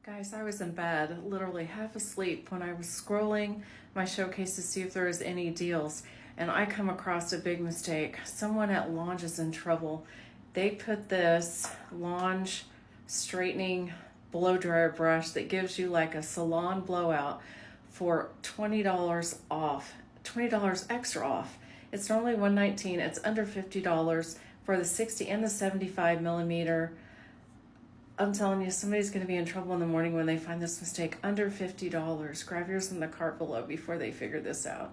Guys, I was in bed, literally half asleep, when I was scrolling my showcase to see if there was any deals, and I come across a big mistake. Someone at Lange is in trouble. They put this Lange straightening blow dryer brush that gives you like a salon blowout for $20 off, $20 extra off. It's normally $119. It's under $50 for the 60 and the 75 millimeter. I'm telling you, somebody's going to be in trouble in the morning when they find this mistake. Under $50. Grab yours in the cart below before they figure this out.